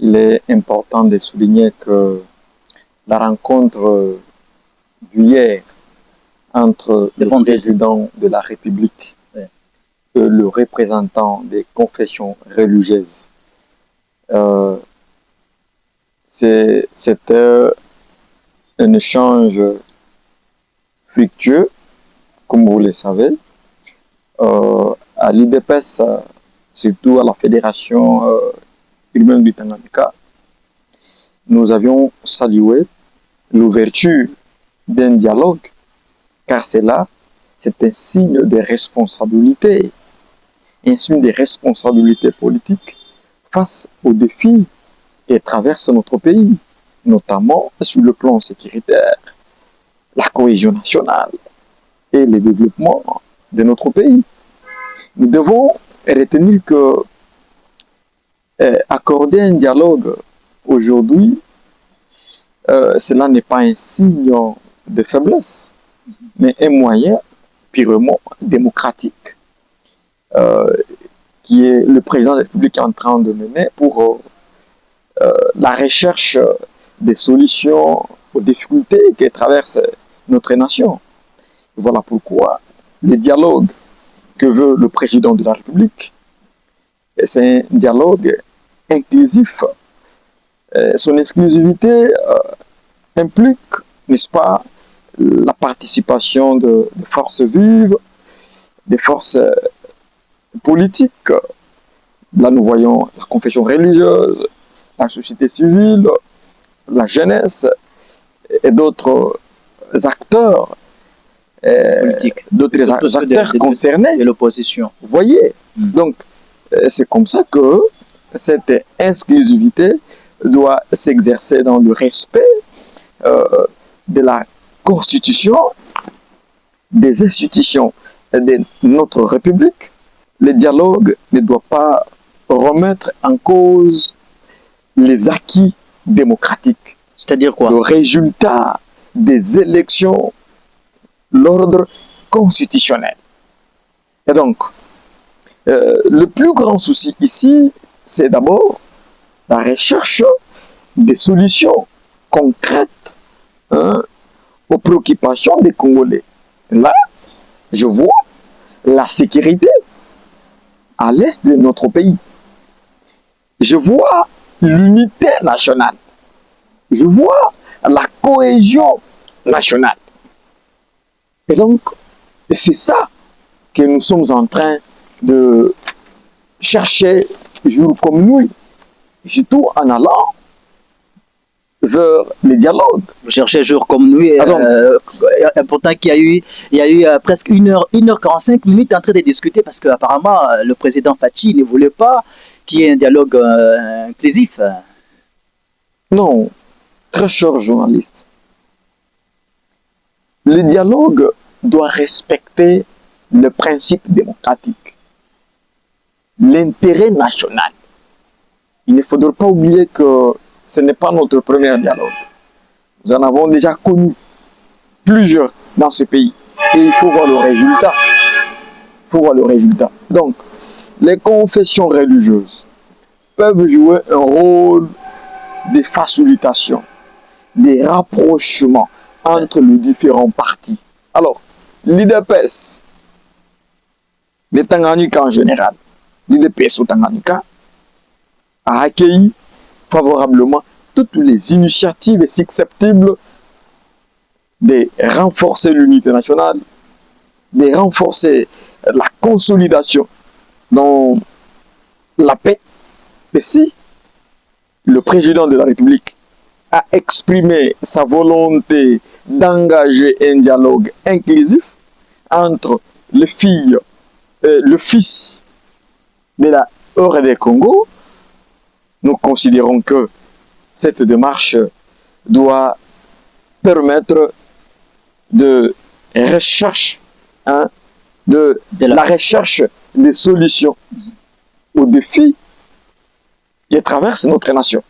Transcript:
il est important de souligner que la rencontre d'hier entre le président de la République et le représentant des confessions religieuses, c'était un échange fructueux, comme vous le savez. À l'IDPS, surtout à la Fédération urbaine du Tanganyika, nous avions salué l'ouverture d'un dialogue, car c'est un signe de responsabilité, un signe de responsabilité politique face aux défis qui traversent notre pays, notamment sur le plan sécuritaire, la cohésion nationale et le développement de notre pays. Nous devons retenir que accorder un dialogue aujourd'hui, cela n'est pas un signe de faiblesse, mais un moyen purement démocratique qui est le président de la République en train de mener pour la recherche des solutions aux difficultés qui traversent notre nation. Voilà pourquoi le dialogue que veut le président de la République, c'est un dialogue inclusif. Son exclusivité implique, n'est-ce pas, la participation de forces vives, des forces politiques. Là, nous voyons la confession religieuse, la société civile, la jeunesse et d'autres acteurs, d'autres acteurs concernés. De l'opposition. Vous voyez, donc c'est comme ça que cette exclusivité doit s'exercer dans le respect de la Constitution, des institutions de notre République. Le dialogue ne doit pas remettre en cause les acquis démocratiques. C'est-à-dire quoi? Le résultat des élections, l'ordre constitutionnel. Et donc, le plus grand souci ici, c'est d'abord la recherche des solutions concrètes aux préoccupations des Congolais. Là, je vois la sécurité à l'est de notre pays. Je vois l'unité nationale. Je vois la cohésion nationale. Et donc, c'est ça que nous sommes en train de chercher jour comme nuit, surtout en allant vers le dialogue. Vous cherchez jour comme nuit. Pourtant, il y a eu presque 1h45 minutes en train de discuter parce qu'apparemment, le président Fachi ne voulait pas qu'il y ait un dialogue inclusif. Non, très cher journaliste. Le dialogue doit respecter le principe démocratique, l'intérêt national. Il ne faudrait pas oublier que ce n'est pas notre premier dialogue. Nous en avons déjà connu plusieurs dans ce pays. Et il faut voir le résultat. Il faut voir le résultat. Donc, les confessions religieuses peuvent jouer un rôle de facilitation, de rapprochement entre les différents partis. Alors, l'IDPS, le Tanganyika en général, l'IDPS au Tanganyika, a accueilli favorablement toutes les initiatives susceptibles de renforcer l'unité nationale, de renforcer la consolidation dans la paix. Et si le président de la République a exprimé sa volonté d'engager un dialogue inclusif entre les filles et le fils de la RD Congo, nous considérons que cette démarche doit permettre de recherche, la recherche des solutions aux défis qui traversent notre nation.